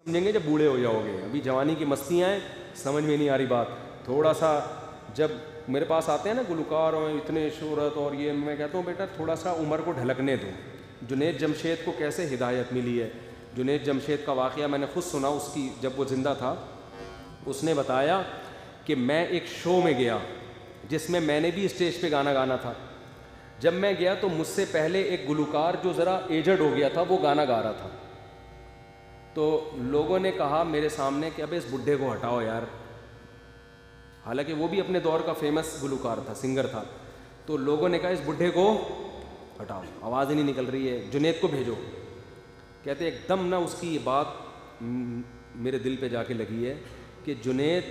سمجھیں گے جب بوڑھے ہو جاؤ گے. ابھی جوانی کی مستیاں ہیں, سمجھ میں نہیں آ رہی بات. تھوڑا سا جب میرے پاس آتے ہیں نا گلوکار اور اتنے شہرت اور یہ, میں کہتا ہوں بیٹا تھوڑا سا عمر کو ڈھلکنے دو. جنید جمشید کو کیسے ہدایت ملی ہے. جنید جمشید کا واقعہ میں نے خود سنا, اس کی جب وہ زندہ تھا اس نے بتایا کہ میں ایک شو میں گیا جس میں میں نے بھی اسٹیج پہ گانا تھا. جب میں گیا تو مجھ سے پہلے ایک گلوکار جو ذرا ایجڈ ہو گیا تھا وہ گانا گا رہا تھا. تو لوگوں نے کہا میرے سامنے کہ ابے اس بڈھے کو ہٹاؤ یار, حالانکہ وہ بھی اپنے دور کا فیمس گلوکار تھا, سنگر تھا. تو لوگوں نے کہا اس بڈھے کو ہٹاؤ, آواز ہی نہیں نکل رہی ہے, جنید کو بھیجو. کہتے ایک دم نا اس کی یہ بات میرے دل پہ جا کے لگی ہے کہ جنید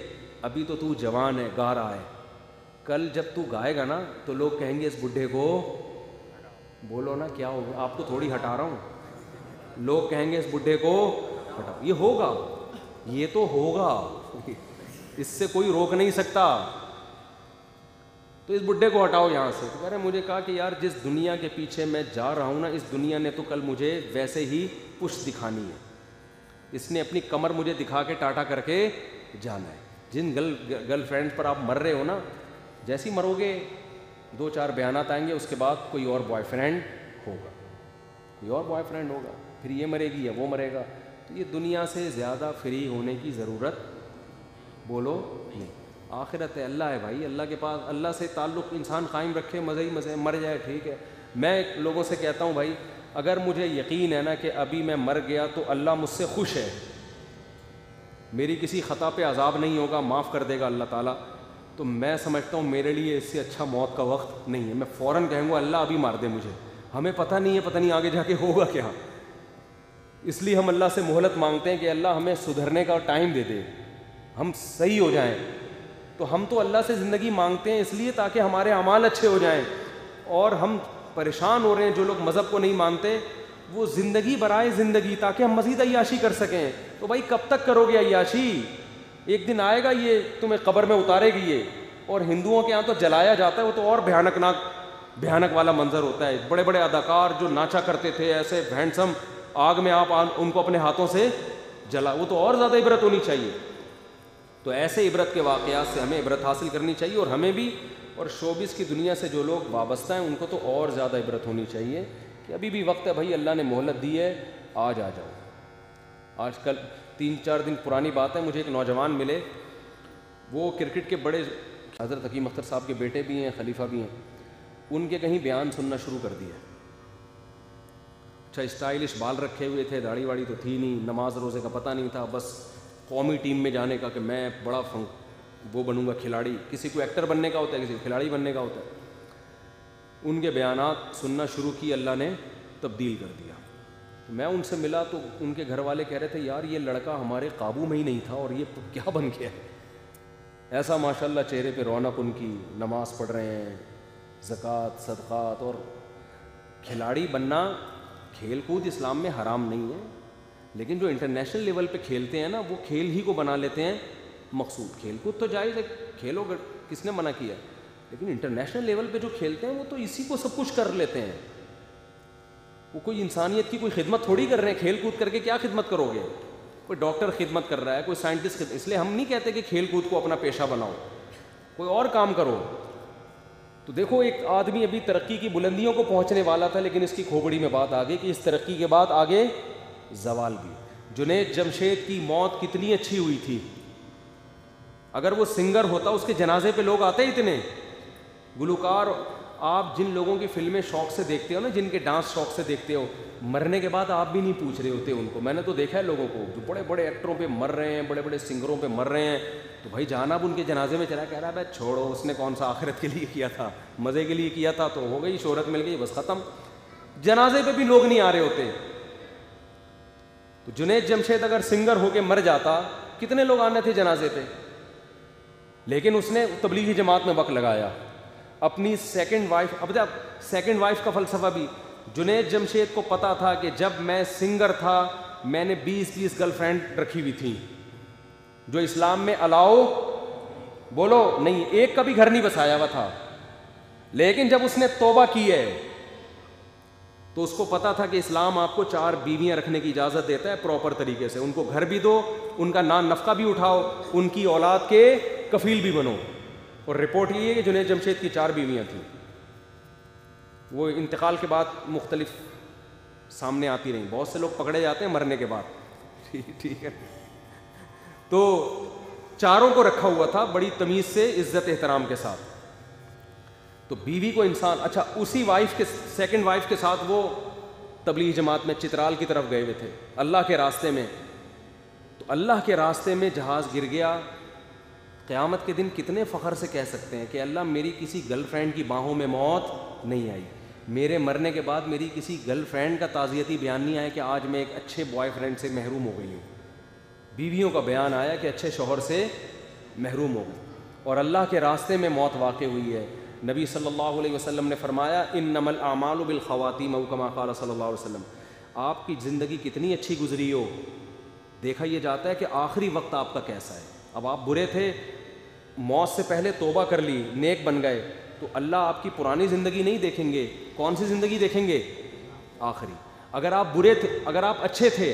ابھی تو جوان ہے, گا رہا ہے, کل جب تو گائے گا نا تو لوگ کہیں گے اس بڈھے کو بولو نا کیا ہوگا, آپ کو تھوڑی ہٹا رہا ہوں, لوگ کہیں گے اس بڈھے کو ہٹاؤ. یہ ہوگا, یہ تو ہوگا, اس سے کوئی روک نہیں سکتا. تو اس بڈھے کو ہٹاؤ یہاں سے. تو کہہ رہے مجھے کہا کہ یار جس دنیا کے پیچھے میں جا رہا ہوں نا, اس دنیا نے تو کل مجھے ویسے ہی پشت دکھانی ہے, اس نے اپنی کمر مجھے دکھا کے ٹاٹا کر کے جانا ہے. جن گرل فرینڈ پر آپ مر رہے ہو نا, جیسی مرو گے 2-4 بیانات آئیں گے, اس کے بعد کوئی اور بوائے فرینڈ ہوگا, کوئی اور بوائے فرینڈ ہوگا, پھر یہ مرے گی یا وہ مرے گا. تو یہ دنیا سے زیادہ فری ہونے کی ضرورت بولو نہیں. آخرت ہے, اللہ ہے بھائی, اللہ کے پاس, اللہ سے تعلق انسان قائم رکھے, مزے ہی مزے, مر جائے ٹھیک ہے. میں لوگوں سے کہتا ہوں بھائی اگر مجھے یقین ہے نا کہ ابھی میں مر گیا تو اللہ مجھ سے خوش ہے, میری کسی خطا پہ عذاب نہیں ہوگا, معاف کر دے گا اللہ تعالیٰ, تو میں سمجھتا ہوں میرے لیے اس سے اچھا موت کا وقت نہیں ہے. میں فوراً کہوں گا اللہ ابھی مار دے مجھے, ہمیں پتہ نہیں ہے, پتہ نہیں آگے جا کے ہوگا کیا. اس لیے ہم اللہ سے مہلت مانگتے ہیں کہ اللہ ہمیں سدھرنے کا ٹائم دے دے, ہم صحیح ہو جائیں. تو ہم تو اللہ سے زندگی مانگتے ہیں اس لیے تاکہ ہمارے اعمال اچھے ہو جائیں, اور ہم پریشان ہو رہے ہیں جو لوگ مذہب کو نہیں مانتے, وہ زندگی برائے زندگی تاکہ ہم مزید عیاشی کر سکیں. تو بھائی کب تک کرو گے عیاشی, ایک دن آئے گا یہ تمہیں قبر میں اتارے گی یہ. اور ہندوؤں کے یہاں تو جلایا جاتا ہے, وہ تو اور بھیانک والا منظر ہوتا ہے. بڑے بڑے اداکار جو ناچا کرتے تھے ایسے ہینڈسم, آگ میں آپ ان کو اپنے ہاتھوں سے جلا, وہ تو اور زیادہ عبرت ہونی چاہیے. تو ایسے عبرت کے واقعات سے ہمیں عبرت حاصل کرنی چاہیے, اور ہمیں بھی, اور شوبز کی دنیا سے جو لوگ وابستہ ہیں ان کو تو اور زیادہ عبرت ہونی چاہیے کہ ابھی بھی وقت ہے بھائی, اللہ نے مہلت دی ہے, آج آ جاؤ. آج کل 3-4 دن پرانی بات ہے, مجھے ایک نوجوان ملے, وہ کرکٹ کے بڑے, حضرت حکیم اختر صاحب کے بیٹے بھی ہیں, خلیفہ بھی ہیں, ان کے کہیں بیان سننا شروع کر دیا. اچھا اسٹائلش بال رکھے ہوئے تھے, داڑھی واڑی تو تھی نہیں, نماز روزے کا پتہ نہیں تھا, بس قومی ٹیم میں جانے کا کہ میں بڑا وہ بنوں گا کھلاڑی. کسی کو ایکٹر بننے کا ہوتا ہے, کسی کو کھلاڑی بننے کا ہوتا ہے. ان کے بیانات سننا شروع کی, اللہ نے تبدیل کر دیا. میں ان سے ملا تو ان کے گھر والے کہہ رہے تھے یار یہ لڑکا ہمارے قابو میں ہی نہیں تھا اور یہ کیا بن گیا ہے. ایسا ماشاءاللہ چہرے پہ رونق ان کی, نماز پڑھ رہے ہیں, زکوٰۃ صدقات, اور کھلاڑی بننا, کھیل کود اسلام میں حرام نہیں ہے, لیکن جو انٹرنیشنل لیول پہ کھیلتے ہیں نا وہ کھیل ہی کو بنا لیتے ہیں مقصود. کھیل کود تو جائز ہے, کھیلو, کس نے منع کیا, لیکن انٹرنیشنل لیول پہ جو کھیلتے ہیں وہ تو اسی کو سب کچھ کر لیتے ہیں. وہ کوئی انسانیت کی کوئی خدمت تھوڑی کر رہے ہیں, کھیل کود کر کے کیا خدمت کرو گے. کوئی ڈاکٹر خدمت کر رہا ہے, کوئی سائنٹسٹ اس لیے ہم نہیں کہتے کہ کھیل کود کو اپنا پیشہ بناؤ, کوئی اور کام کرو. تو دیکھو ایک آدمی ابھی ترقی کی بلندیوں کو پہنچنے والا تھا, لیکن اس کی کھوپڑی میں بات آ گئی کہ اس ترقی کے بعد آگے زوال بھی. جنید جمشید کی موت کتنی اچھی ہوئی تھی, اگر وہ سنگر ہوتا اس کے جنازے پہ لوگ آتے اتنے. گلوکار, آپ جن لوگوں کی فلمیں شوق سے دیکھتے ہو نا, جن کے ڈانس شوق سے دیکھتے ہو, مرنے کے بعد آپ بھی نہیں پوچھ رہے ہوتے ان کو. میں نے تو دیکھا ہے لوگوں کو جو بڑے بڑے ایکٹروں پہ مر رہے ہیں, بڑے بڑے سنگروں پہ مر رہے ہیں, تو بھائی جانا اب ان کے جنازے میں چلا, کہہ رہا ہے بھائی چھوڑو, اس نے کون سا آخرت کے لیے کیا تھا, مزے کے لیے کیا تھا, تو ہو گئی, شہرت مل گئی, بس ختم. جنازے پہ بھی لوگ نہیں آ رہے ہوتے. تو جنید جمشید اگر سنگر ہو کے مر جاتا, کتنے لوگ آنے تھے جنازے پہ, لیکن اس نے تبلیغی جماعت میں وقت لگایا. اپنی سیکنڈ وائف, اب جب سیکنڈ وائف کا فلسفہ بھی, جنید جمشید کو پتا تھا کہ جب میں سنگر تھا میں نے 20 گرل فرینڈ رکھی ہوئی تھی, جو اسلام میں الاؤ بولو نہیں, ایک کا بھی گھر نہیں بسایا ہوا تھا. لیکن جب اس نے توبہ کی ہے تو اس کو پتا تھا کہ اسلام آپ کو 4 بیویاں رکھنے کی اجازت دیتا ہے پراپر طریقے سے, ان کو گھر بھی دو, ان کا نان نفقہ بھی اٹھاؤ, ان کی اولاد کے کفیل بھی بنو. اور رپورٹ یہ ہے کہ جنید جمشید کی 4 بیویاں تھیں, وہ انتقال کے بعد مختلف سامنے آتی رہیں. بہت سے لوگ پکڑے جاتے ہیں مرنے کے بعد, ٹھیک ہے. تو 4 کو رکھا ہوا تھا بڑی تمیز سے, عزت احترام کے ساتھ. تو بیوی کو انسان, اچھا اسی وائف کے سیکنڈ وائف کے ساتھ وہ تبلیغ جماعت میں چترال کی طرف گئے ہوئے تھے اللہ کے راستے میں. تو اللہ کے راستے میں جہاز گر گیا. قیامت کے دن کتنے فخر سے کہہ سکتے ہیں کہ اللہ میری کسی گرل فرینڈ کی باہوں میں موت نہیں آئی, میرے مرنے کے بعد میری کسی گرل فرینڈ کا تعزیتی بیان نہیں آیا کہ آج میں ایک اچھے بوائے فرینڈ سے محروم ہو گئی ہوں. بیویوں کا بیان آیا کہ اچھے شوہر سے محروم ہو گئی, اور اللہ کے راستے میں موت واقع ہوئی ہے. نبی صلی اللہ علیہ وسلم نے فرمایا انما الاعمال بالخواتیم او کما قال صلی اللہ علیہ وسلم, آپ کی زندگی کتنی اچھی گزری ہو دیکھا یہ جاتا ہے کہ آخری وقت آپ کا کیسا ہے. اب آپ برے تھے, موت سے پہلے توبہ کر لی, نیک بن گئے, تو اللہ آپ کی پرانی زندگی نہیں دیکھیں گے, کون سی زندگی دیکھیں گے؟ آخری. اگر آپ برے تھے, اگر آپ اچھے تھے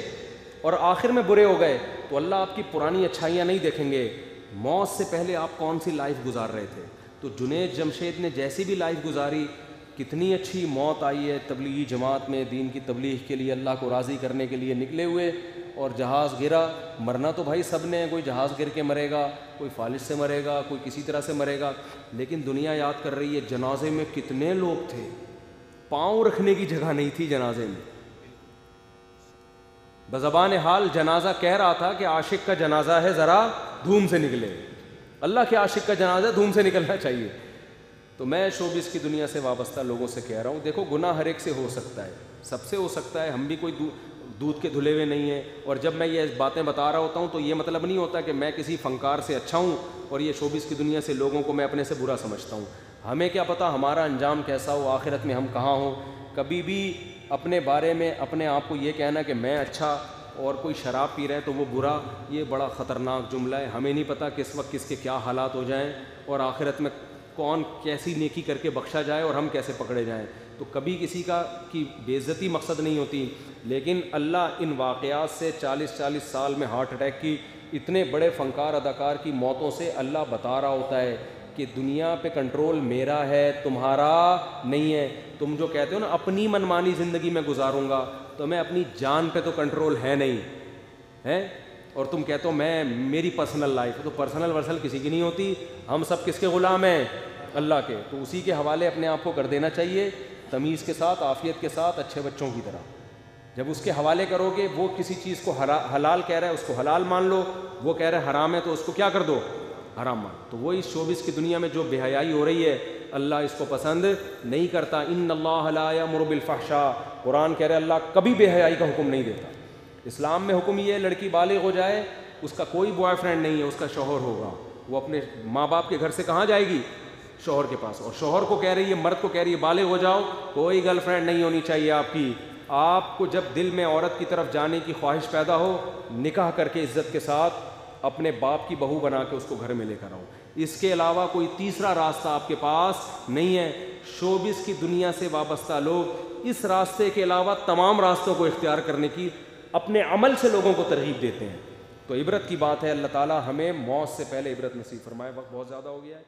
اور آخر میں برے ہو گئے تو اللہ آپ کی پرانی اچھائیاں نہیں دیکھیں گے, موت سے پہلے آپ کون سی لائف گزار رہے تھے. تو جنید جمشید نے جیسی بھی لائف گزاری, کتنی اچھی موت آئی ہے تبلیغی جماعت میں, دین کی تبلیغ کے لیے اللہ کو راضی کرنے کے لیے نکلے ہوئے, اور جہاز گرا. مرنا تو بھائی سب نے, کوئی جہاز گر کے مرے گا, کوئی فالج سے مرے گا, کوئی کسی طرح سے مرے گا, لیکن دنیا یاد کر رہی ہے جنازے میں کتنے لوگ تھے, پاؤں رکھنے کی جگہ نہیں تھی جنازے میں. بزبان حال جنازہ کہہ رہا تھا کہ عاشق کا جنازہ ہے ذرا دھوم سے نکلے. اللہ کے عاشق کا جنازہ دھوم سے نکلنا چاہیے. تو میں شوبز کی دنیا سے وابستہ لوگوں سے کہہ رہا ہوں, دیکھو گناہ ہر ایک سے ہو سکتا ہے, سب سے ہو سکتا ہے, ہم بھی کوئی دودھ کے دھلے ہوئے نہیں ہیں. اور جب میں یہ باتیں بتا رہا ہوتا ہوں تو یہ مطلب نہیں ہوتا کہ میں کسی فنکار سے اچھا ہوں اور یہ شوبز کی دنیا سے لوگوں کو میں اپنے سے برا سمجھتا ہوں. ہمیں کیا پتہ ہمارا انجام کیسا ہو, آخرت میں ہم کہاں ہوں. کبھی بھی اپنے بارے میں اپنے آپ کو یہ کہنا کہ میں اچھا اور کوئی شراب پی رہا ہے تو وہ برا, یہ بڑا خطرناک جملہ ہے. ہمیں نہیں پتہ کس وقت کس کے کیا حالات ہو جائیں اور آخرت میں کون کیسی نیکی کر کے بخشا جائے اور ہم کیسے پکڑے جائیں. تو کبھی کسی کی بے عزتی مقصد نہیں ہوتی, لیکن اللہ ان واقعات سے 40 سال میں ہارٹ اٹیک کی اتنے بڑے فنکار اداکار کی موتوں سے اللہ بتا رہا ہوتا ہے کہ دنیا پہ کنٹرول میرا ہے, تمہارا نہیں ہے. تم جو کہتے ہو نا اپنی منمانی زندگی میں گزاروں گا, تو میں اپنی جان پہ تو کنٹرول ہے نہیں ہے, اور تم کہتے ہو میں میری پرسنل لائف ہے, تو پرسنل ورسل کسی کی نہیں ہوتی. ہم سب کس کے غلام ہیں؟ اللہ کے. تو اسی کے حوالے اپنے آپ کو کر دینا چاہیے, تمیز کے ساتھ, عافیت کے ساتھ, اچھے بچوں کی طرح. جب اس کے حوالے کرو گے, وہ کسی چیز کو حلال کہہ رہا ہے اس کو حلال مان لو, وہ کہہ رہا ہے حرام ہے تو اس کو کیا کر دو؟ حرام مان. تو وہ اس شوبز کی دنیا میں جو بے حیائی ہو رہی ہے اللہ اس کو پسند نہیں کرتا. ان اللہ لا یامر بالفحشاء, قرآن کہہ رہے اللہ کبھی بے حیائی کا حکم نہیں دیتا. اسلام میں حکم یہ ہے لڑکی بالغ ہو جائے, اس کا کوئی بوائے فرینڈ نہیں ہے, اس کا شوہر ہوگا, وہ اپنے ماں باپ کے گھر سے کہاں جائے گی؟ شوہر کے پاس. اور شوہر کو کہہ رہی ہے, مرد کو کہہ رہی ہے بالغ ہو جاؤ, کوئی گرل فرینڈ نہیں ہونی چاہیے آپ کی. آپ کو جب دل میں عورت کی طرف جانے کی خواہش پیدا ہو, نکاح کر کے عزت کے ساتھ اپنے باپ کی بہو بنا کے اس کو گھر میں لے کر آؤ. اس کے علاوہ کوئی تیسرا راستہ آپ کے پاس نہیں ہے. شوبز کی دنیا سے وابستہ لوگ اس راستے کے علاوہ تمام راستوں کو اختیار کرنے کی اپنے عمل سے لوگوں کو ترغیب دیتے ہیں. تو عبرت کی بات ہے, اللہ تعالیٰ ہمیں موت سے پہلے عبرت نصیب فرمائے. وقت بہت زیادہ ہو گیا ہے.